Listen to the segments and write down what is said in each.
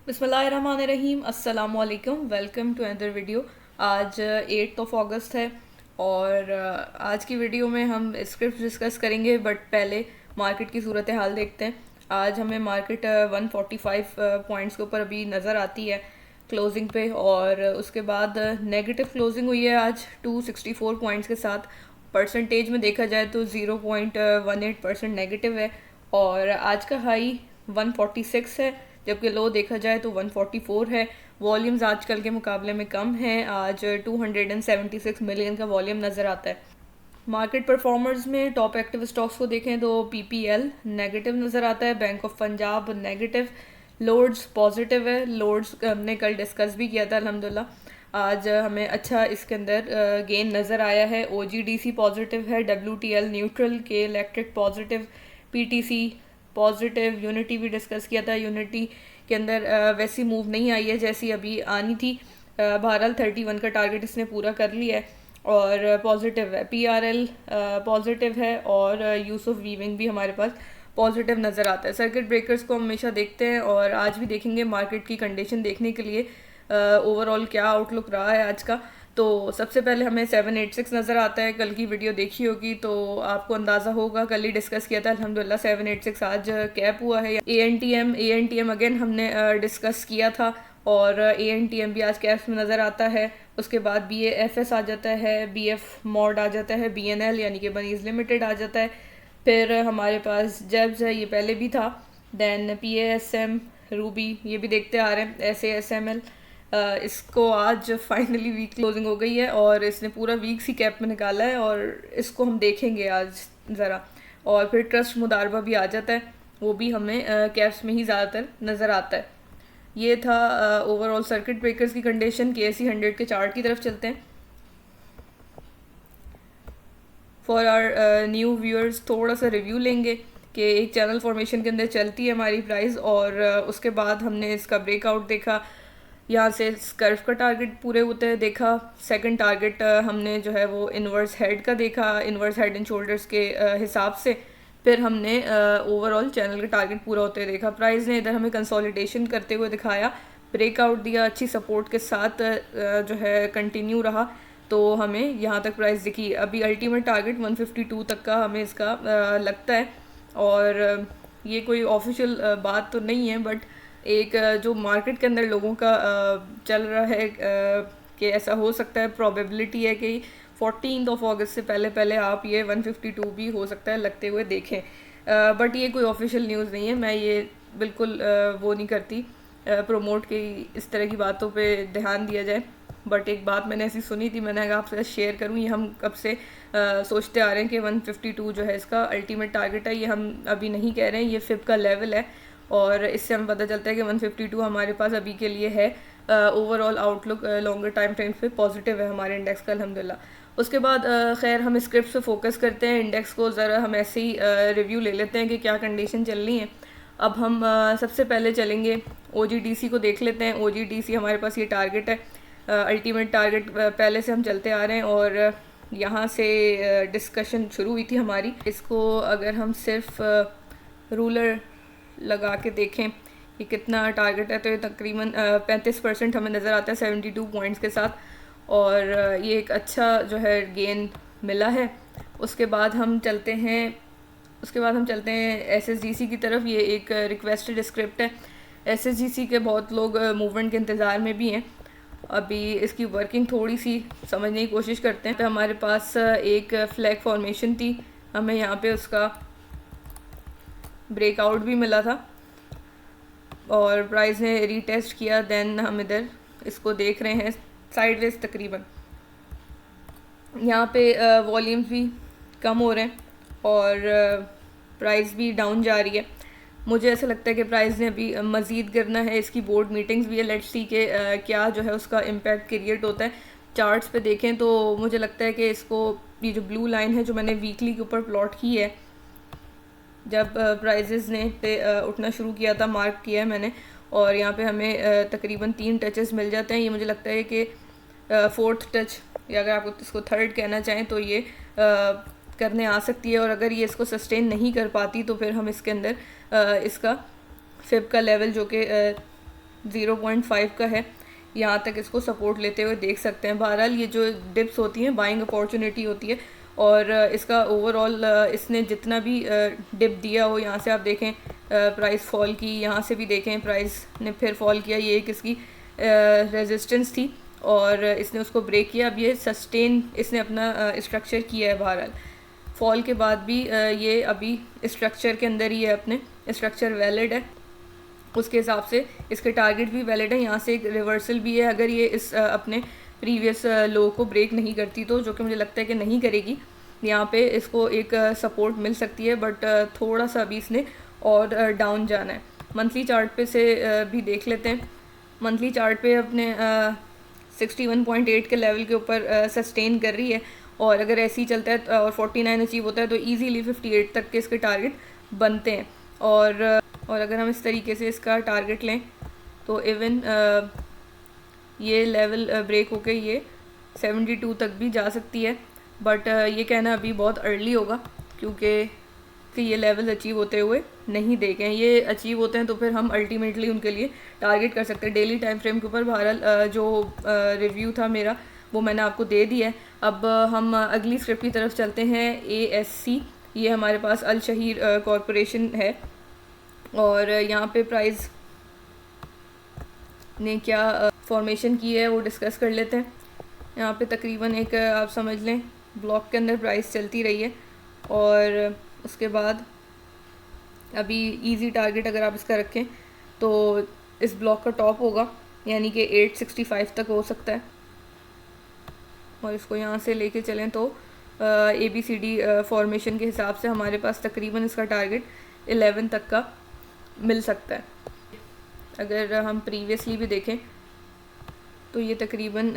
बिस्मिल्लाहिर्रहमानिर्रहीम अस्सलाम वालेकुम। Welcome to another video. आज 8 अगस्त है और आज की वीडियो में हम स्क्रिप्ट डिस्कस करेंगे, बट पहले मार्केट की सूरत हाल देखते हैं। आज हमें मार्केट 145 पॉइंट्स के ऊपर अभी नज़र आती है क्लोजिंग पे, और उसके बाद नेगेटिव क्लोजिंग हुई है आज 264 पॉइंट्स के साथ। परसेंटेज में देखा जाए तो 0.18% नेगेटिव है, और आज का हाई 146 है, जबकि लो देखा जाए तो 144 है। वॉल्यूम्स आजकल के मुकाबले में कम हैं। आज 276 मिलियन का वॉल्यूम नज़र आता है। मार्केट परफॉर्मर्स में टॉप एक्टिव स्टॉक्स को देखें तो पीपीएल नेगेटिव नज़र आता है, bank of Punjab negative, loads positive है। लोड्स हमने कल डिस्कस भी किया था अल्हम्दुलिल्लाह। आज हमें अच्छा इसके अंदर गेन नज़र आया है। ओजीडीसी पॉजिटिव है, डब्ल्यूटीएल न्यूट्रल, के electric positive, PTC positive. Unity भी डिस्कस किया था, यूनिटी के अंदर वैसी मूव नहीं आई है जैसी अभी आनी थी। बहरहाल 31 का टारगेट इसने पूरा कर लिया है और पॉजिटिव है। पीआरएल पॉजिटिव है और यूसुफ वीविंग भी हमारे पास पॉजिटिव नज़र आता है। सर्किट ब्रेकर्स को हम हमेशा देखते हैं और आज भी देखेंगे मार्केट की कंडीशन देखने के लिए ओवरऑल क्या आउटलुक रहा है आज का। तो सबसे पहले हमें 786 नज़र आता है। कल की वीडियो देखी होगी तो आपको अंदाज़ा होगा, कल ही डिस्कस किया था अल्हम्दुलिल्लाह। 786 आज कैप हुआ है। A N T M again हमने डिस्कस किया था और ए एन टी एम भी आज कैप्स में नज़र आता है। उसके बाद बी ए एफ एस आ जाता है, बी एफ मॉड आ जाता है, बी एन एल यानी कि बनीज लिमिटेड आ जाता है। फिर हमारे पास जेब्स है, ये पहले भी था। Then P A S M, Ruby, ये भी देखते आ रहे हैं। S A S M L, इसको आज फाइनली वीक क्लोजिंग हो गई है और इसने पूरा वीक सी कैप में निकाला है और इसको हम देखेंगे आज ज़रा। और फिर ट्रस्ट मुदारबा भी आ जाता है, वो भी हमें कैप्स में ही ज़्यादातर नज़र आता है। ये था ओवरऑल सर्किट ब्रेकर्स की कंडीशन। के एस सी 100 के चार्ट की तरफ चलते हैं। फॉर आवर न्यू व्यूअर्स थोड़ा सा रिव्यू लेंगे कि एक चैनल फॉर्मेशन के अंदर चलती है हमारी प्राइस, और उसके बाद हमने इसका ब्रेकआउट देखा। यहाँ से कर्व का टारगेट पूरे होते हैं देखा। सेकंड टारगेट हमने जो है वो इन्वर्स हेड का देखा, इन्वर्स हेड एंड शोल्डर्स के हिसाब से। फिर हमने ओवरऑल चैनल का टारगेट पूरा होते हुए देखा। प्राइस ने इधर हमें कंसोलिडेशन करते हुए दिखाया, ब्रेकआउट दिया, अच्छी सपोर्ट के साथ जो है कंटिन्यू रहा, तो हमें यहाँ तक प्राइस दिखी। अभी अल्टीमेट टारगेट 152 तक का हमें इसका लगता है। और ये कोई ऑफिशियल बात तो नहीं है, बट एक जो मार्केट के अंदर लोगों का चल रहा है कि ऐसा हो सकता है, प्रोबेबिलिटी है कि 14 अगस्त से पहले पहले आप ये 152 भी हो सकता है लगते हुए देखें। बट ये कोई ऑफिशियल न्यूज़ नहीं है, मैं ये बिल्कुल वो नहीं करती प्रमोट की इस तरह की बातों पे ध्यान दिया जाए। बट एक बात मैंने ऐसी सुनी थी, मैंने अगर आपसे शेयर करूँ। ये हम कब से सोचते आ रहे हैं कि 152 जो है इसका अल्टीमेट टारगेट है। ये हम अभी नहीं कह रहे हैं, ये फिब का लेवल है और इससे हमें पता चलता है कि 152 हमारे पास अभी के लिए है। Overall outlook longer time frame पे पॉजिटिव है हमारे इंडेक्स का अल्हम्दुलिल्लाह। उसके बाद खैर हम स्क्रिप्ट पे फोकस करते हैं। इंडेक्स को ज़रा हम ऐसे ही रिव्यू ले लेते हैं कि क्या कंडीशन चल रही है। अब हम सबसे पहले चलेंगे OGDC को देख लेते हैं। OGDC हमारे पास ये टारगेट है, अल्टीमेट टारगेट पहले से हम चलते आ रहे हैं और यहाँ से डिस्कशन शुरू हुई थी हमारी। इसको अगर हम सिर्फ रूलर लगा के देखें कि कितना टारगेट है, तो ये तकरीबन 35% हमें नज़र आता है 72 पॉइंट्स के साथ, और ये एक अच्छा जो है गेन मिला है। उसके बाद हम चलते हैं SSGC की तरफ। ये एक रिक्वेस्टेड स्क्रिप्ट है। SSGC के बहुत लोग मूवमेंट के इंतज़ार में भी हैं। अभी इसकी वर्किंग थोड़ी सी समझने की कोशिश करते हैं। तो हमारे पास एक फ्लैग फॉर्मेशन थी, हमें यहाँ पे उसका ब्रेकआउट भी मिला था और प्राइस ने रीटेस्ट किया। देन हम इधर इसको देख रहे हैं साइडवेज तकरीबन। यहाँ पे वॉल्यूम्स भी कम हो रहे हैं और प्राइस भी डाउन जा रही है। मुझे ऐसा लगता है कि प्राइस ने अभी मज़ीद गिरना है। इसकी बोर्ड मीटिंग्स भी है, लेट्स सी के क्या जो है उसका इम्पैक्ट क्रिएट होता है। चार्ट्स पे देखें तो मुझे लगता है कि इसको, ये जो ब्लू लाइन है जो मैंने वीकली के ऊपर प्लॉट की है, जब प्राइजेस ने उठना शुरू किया था, मार्क किया है मैंने, और यहाँ पे हमें तकरीबन 3 टचेस मिल जाते हैं। ये मुझे लगता है कि फोर्थ टच, या अगर आप इसको थर्ड कहना चाहें तो ये करने आ सकती है। और अगर ये इसको सस्टेन नहीं कर पाती तो फिर हम इसके अंदर इसका फिब का लेवल जो कि 0.5 का है, यहाँ तक इसको सपोर्ट लेते हुए देख सकते हैं। बहरहाल ये जो डिप्स होती हैं बाइंग अपॉर्चुनिटी होती है, और इसका ओवरऑल इसने जितना भी डिप दिया हो, यहाँ से आप देखें प्राइस फॉल की, यहाँ से भी देखें प्राइस ने फिर फॉल किया, ये एक इसकी रेजिस्टेंस थी और इसने उसको ब्रेक किया। अब ये सस्टेन इसने अपना स्ट्रक्चर किया है। बहरहाल फॉल के बाद भी ये अभी स्ट्रक्चर के अंदर ही है, अपने स्ट्रक्चर वैलिड है, उसके हिसाब से इसके टारगेट भी वैलिड है। यहाँ से एक रिवर्सल भी है, अगर ये इस अपने प्रीवियस लो को ब्रेक नहीं करती तो, जो कि मुझे लगता है कि नहीं करेगी, यहाँ पे इसको एक सपोर्ट मिल सकती है, बट थोड़ा सा अभी इसने और डाउन जाना है। मंथली चार्ट पे से भी देख लेते हैं। मंथली चार्ट पे अपने 61.8 के लेवल के ऊपर सस्टेन कर रही है, और अगर ऐसे ही चलता है और 49 अचीव होता है तो इजीली 58 तक के इसके टारगेट बनते हैं। और अगर हम इस तरीके से इसका टारगेट लें तो इवन ये लेवल ब्रेक होके ये 72 तक भी जा सकती है, बट ये कहना अभी बहुत अर्ली होगा, क्योंकि ये लेवल अचीव होते हुए नहीं देखे हैं। ये अचीव होते हैं तो फिर हम अल्टीमेटली उनके लिए टारगेट कर सकते हैं। डेली टाइम फ्रेम के ऊपर बहरहाल जो रिव्यू था मेरा वो मैंने आपको दे दिया है। अब हम अगली स्क्रिप्ट की तरफ चलते हैं। ASC, ये हमारे पास अल शहीर कॉरपोरेशन है, और यहाँ पे प्राइस ने क्या फॉर्मेशन की है वो डिस्कस कर लेते हैं। यहाँ पे तकरीबन एक आप समझ लें ब्लॉक के अंदर प्राइस चलती रही है, और उसके बाद अभी इजी टारगेट अगर आप इसका रखें तो इस ब्लॉक का टॉप होगा, यानी कि 865 तक हो सकता है, और इसको यहाँ से लेके चलें तो ABCD फॉर्मेशन के हिसाब से हमारे पास तकरीबन इसका टारगेट 11 तक का मिल सकता है। अगर हम प्रीवियसली भी देखें तो ये तकरीबन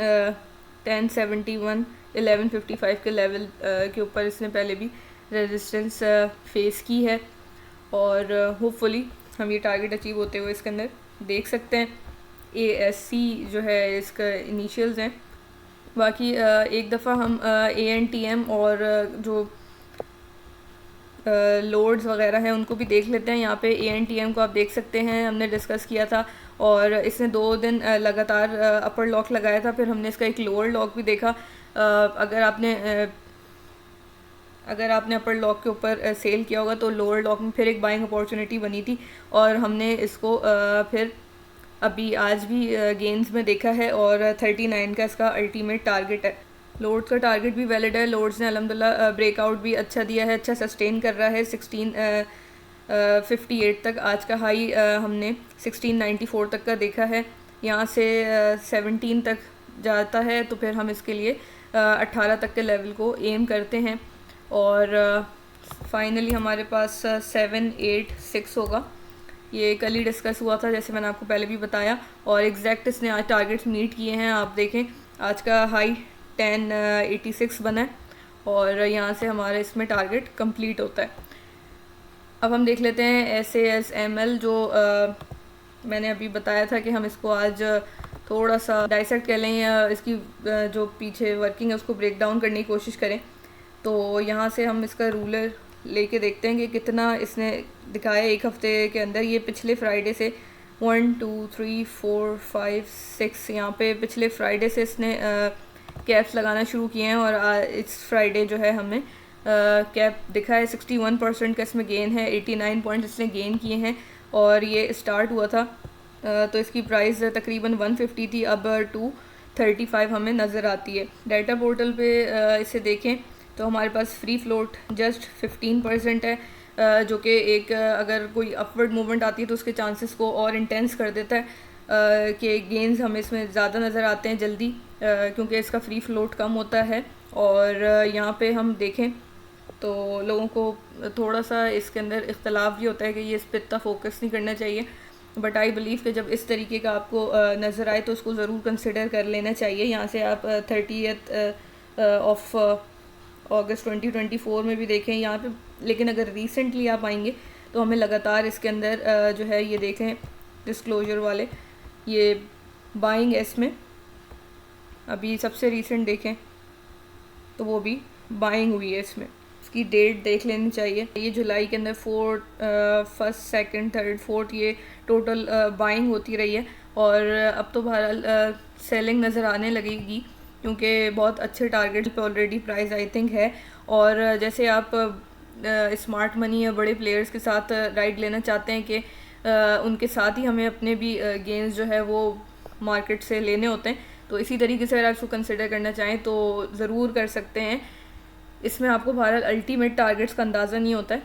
1071 1155 के लेवल के ऊपर इसने पहले भी रेजिस्टेंस फेस की है, और होपफुली हम ये टारगेट अचीव होते हुए इसके अंदर देख सकते हैं। ASC जो है इसका इनिशियल्स हैं। बाकी एक दफ़ा हम ANTM और जो लोड्स वगैरह हैं उनको भी देख लेते हैं। यहाँ पे ANTM को आप देख सकते हैं, हमने डिस्कस किया था, और इसने 2 दिन लगातार अपर लॉक लगाया था, फिर हमने इसका एक लोअर लॉक भी देखा। अगर आपने अपर लॉक के ऊपर सेल किया होगा तो लोअर लॉक में फिर एक बाइंग अपॉर्चुनिटी बनी थी, और हमने इसको फिर अभी आज भी गेंस में देखा है, और 39 का इसका अल्टीमेट टारगेट है। लोड्स का टारगेट भी वैलिड है। लोड्स ने अल्हम्दुलिल्लाह ब्रेकआउट भी अच्छा दिया है, अच्छा सस्टेन कर रहा है 1658 तक। आज का हाई हमने 1694 तक का देखा है। यहाँ से 17 तक जाता है तो फिर हम इसके लिए 18 तक के लेवल को एम करते हैं, और फाइनली हमारे पास 786 होगा। ये कल ही डिस्कस हुआ था जैसे मैंने आपको पहले भी बताया, और एग्जैक्ट इसने आज टारगेट्स मीट किए हैं। आप देखें आज का हाई 1086 बना है, और यहाँ से हमारा इसमें टारगेट कंप्लीट होता है। अब हम देख लेते हैं SASML, जो मैंने अभी बताया था कि हम इसको आज थोड़ा सा डाइसेक्ट कर लें, या इसकी जो पीछे वर्किंग है उसको ब्रेक डाउन करने की कोशिश करें। तो यहाँ से हम इसका रूलर लेके देखते हैं कि कितना इसने दिखाया एक हफ़्ते के अंदर। ये पिछले फ्राइडे से 1 2 3 4 5 6 यहाँ पे पिछले फ्राइडे से इसने कैप्स लगाना शुरू किए हैं, और इस फ्राइडे जो है हमने कैप दिखा है। 61% का इसमें गेन है, 89 पॉइंट इसने गेन किए हैं, और ये स्टार्ट हुआ था तो इसकी प्राइस तकरीबन 150 थी, अब 235 हमें नज़र आती है। डाटा पोर्टल पे इसे देखें तो हमारे पास फ्री फ्लोट जस्ट 15% है, जो कि एक अगर कोई अपवर्ड मूवमेंट आती है तो उसके चांसेस को और इंटेंस कर देता है कि गेंस हमें इसमें ज़्यादा नज़र आते हैं जल्दी, क्योंकि इसका फ्री फ्लोट कम होता है। और यहाँ पे हम देखें तो लोगों को थोड़ा सा इसके अंदर इख्तलाफ भी होता है कि ये इस पर इतना फोकस नहीं करना चाहिए, बट आई बिलीव कि जब इस तरीके का आपको नज़र आए तो उसको ज़रूर कंसिडर कर लेना चाहिए। यहाँ से आप 30 ऑफ अगस्त 2024 में भी देखें यहाँ पे, लेकिन अगर रिसेंटली आप आएंगे तो हमें लगातार इसके अंदर जो है ये देखें डिस्क्लोजर वाले ये बाइंग है इसमें। अभी सबसे रिसेंट देखें तो वो भी बाइंग हुई है इसमें, इसकी डेट देख लेनी चाहिए। ये जुलाई के अंदर 4 फर्स्ट सेकंड थर्ड फोर्थ ये टोटल बाइंग होती रही है, और अब तो बहरहाल सेलिंग नज़र आने लगेगी, क्योंकि बहुत अच्छे टारगेट पे ऑलरेडी प्राइस आई थिंक है। और जैसे आप स्मार्ट मनी या बड़े प्लेयर्स के साथ राइड लेना चाहते हैं कि उनके साथ ही हमें अपने भी गेंस जो है वो मार्केट से लेने होते हैं, तो इसी तरीके से अगर आप इसको कंसिडर करना चाहें तो ज़रूर कर सकते हैं। इसमें आपको बहरहाल अल्टीमेट टारगेट्स का अंदाज़ा नहीं होता है,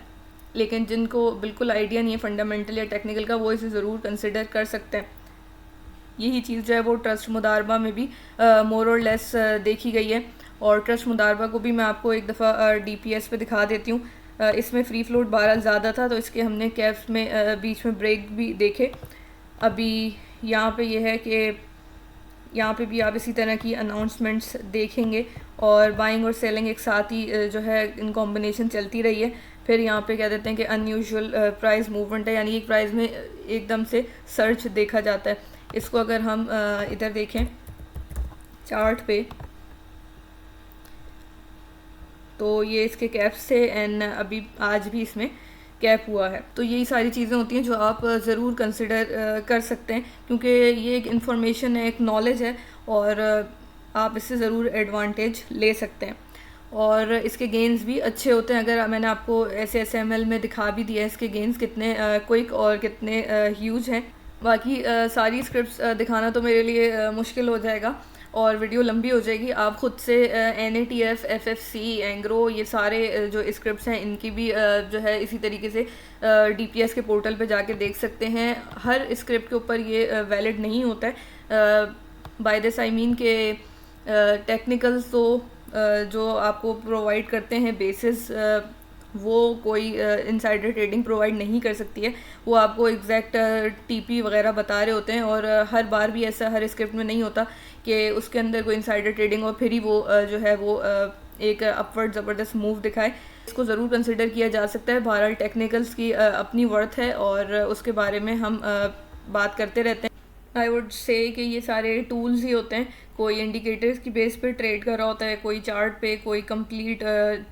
लेकिन जिनको बिल्कुल आइडिया नहीं है फंडामेंटल या टेक्निकल का, वो इसे ज़रूर कंसिडर कर सकते हैं। यही चीज़ जो है वो ट्रस्ट मुदारबा में भी मोर और लेस देखी गई है। और ट्रस्ट मुदारबा को भी मैं आपको एक दफ़ा DPS पे दिखा देती हूँ। इसमें फ्री फ्लोट बहरहाल ज़्यादा था, तो इसके हमने कैप्स में बीच में ब्रेक भी देखे। अभी यहाँ पे ये है कि यहाँ पे भी आप इसी तरह की अनाउंसमेंट्स देखेंगे, और बाइंग और सेलिंग एक साथ ही जो है इन कॉम्बिनेशन चलती रही है। फिर यहाँ पे कह देते हैं कि अनयूजुअल प्राइस मूवमेंट है, यानी कि प्राइस में एकदम से सर्च देखा जाता है। इसको अगर हम इधर देखें चार्ट पे, तो ये इसके कैप्स थे एंड अभी आज भी इसमें कैप हुआ है। तो यही सारी चीज़ें होती हैं जो आप ज़रूर कंसिडर कर सकते हैं, क्योंकि ये एक इन्फॉर्मेशन है, एक नॉलेज है, और आप इससे ज़रूर एडवांटेज ले सकते हैं। और इसके गेंस भी अच्छे होते हैं। अगर मैंने आपको SML में दिखा भी दिया है इसके गेंस कितने क्विक और कितने ह्यूज हैं। बाकी सारी स्क्रिप्ट्स दिखाना तो मेरे लिए मुश्किल हो जाएगा और वीडियो लंबी हो जाएगी। आप ख़ुद से NATF, FFC, एंग्रो, ये सारे जो स्क्रिप्ट्स हैं इनकी भी जो है इसी तरीके से DPS के पोर्टल पे जाके देख सकते हैं। हर स्क्रिप्ट के ऊपर ये वैलिड नहीं होता है। बाय दिस आई मीन के टेक्निकल्स तो जो आपको प्रोवाइड करते हैं बेसिस, वो कोई इनसाइडर ट्रेडिंग प्रोवाइड नहीं कर सकती है। वो आपको एग्जैक्ट TP वगैरह बता रहे होते हैं, और हर बार भी ऐसा हर स्क्रिप्ट में नहीं होता कि उसके अंदर कोई इनसाइडर ट्रेडिंग और फिर ही वो जो है वो एक अपवर्ड ज़बरदस्त मूव दिखाए। इसको ज़रूर कंसिडर किया जा सकता है। बहरहाल टेक्निकल्स की अपनी वर्थ है और उसके बारे में हम बात करते रहते हैं। आई वुड से कि ये सारे टूल्स ही होते हैं। कोई इंडिकेटर्स की बेस पे ट्रेड कर रहा होता है, कोई चार्ट पे, कोई कंप्लीट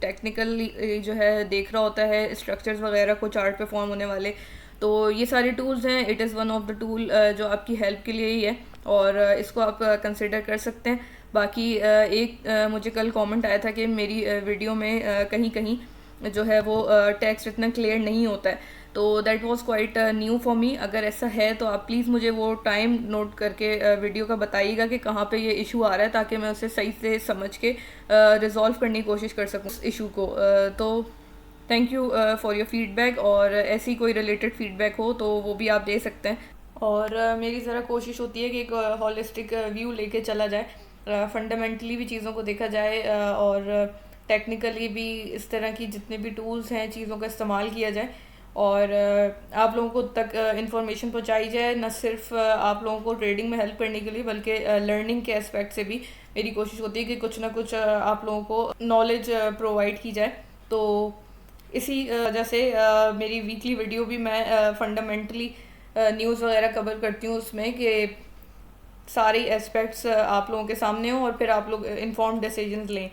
टेक्निकल जो है देख रहा होता है स्ट्रक्चर्स वगैरह को चार्ट पे फॉर्म होने वाले। तो ये सारे टूल्स हैं। It is one of the tool जो आपकी हेल्प के लिए ही है, और इसको आप कंसिडर कर सकते हैं। बाकी एक मुझे कल कमेंट आया था कि मेरी वीडियो में कहीं कहीं जो है वो टेक्स्ट इतना क्लियर नहीं होता है, तो that was quite new for me. अगर ऐसा है तो आप प्लीज़ मुझे वो टाइम नोट करके वीडियो का बताइएगा कि कहाँ पे ये इशू आ रहा है, ताकि मैं उसे सही से समझ के रिजॉल्व करने की कोशिश कर सकूँ उस इशू को। तो thank you for your feedback, और ऐसी कोई रिलेटेड फीडबैक हो तो वो भी आप दे सकते हैं। और मेरी ज़रा कोशिश होती है कि एक हॉलिस्टिक व्यू लेके चला जाए, फंडामेंटली भी चीज़ों को देखा जाए और टेक्निकली भी इस तरह की जितने भी टूल्स हैं चीज़ों का इस्तेमाल किया जाए, और आप लोगों को तक इंफॉर्मेशन पहुंचाई जाए, न सिर्फ आप लोगों को ट्रेडिंग में हेल्प करने के लिए बल्कि लर्निंग के एस्पेक्ट से भी मेरी कोशिश होती है कि कुछ ना कुछ आप लोगों को नॉलेज प्रोवाइड की जाए। तो इसी वजह से मेरी वीकली वीडियो भी मैं फंडामेंटली न्यूज़ वगैरह कवर करती हूँ उसमें, कि सारी एस्पेक्ट्स आप लोगों के सामने हो और फिर आप लोग इन्फॉर्म्ड डिसीजंस लें।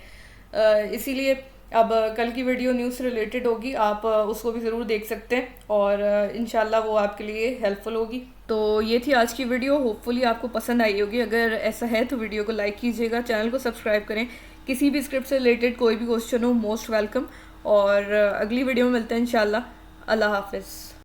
इसीलिए अब कल की वीडियो न्यूज़ से रिलेटेड होगी, आप उसको भी ज़रूर देख सकते हैं, और इंशाल्लाह वो आपके लिए हेल्पफुल होगी। तो ये थी आज की वीडियो, होपफुली आपको पसंद आई होगी। अगर ऐसा है तो वीडियो को लाइक कीजिएगा, चैनल को सब्सक्राइब करें। किसी भी स्क्रिप्ट से रिलेटेड कोई भी क्वेश्चन हो, मोस्ट वेलकम। और अगली वीडियो में मिलते हैं इंशाल्लाह। अल्लाह हाफिज़।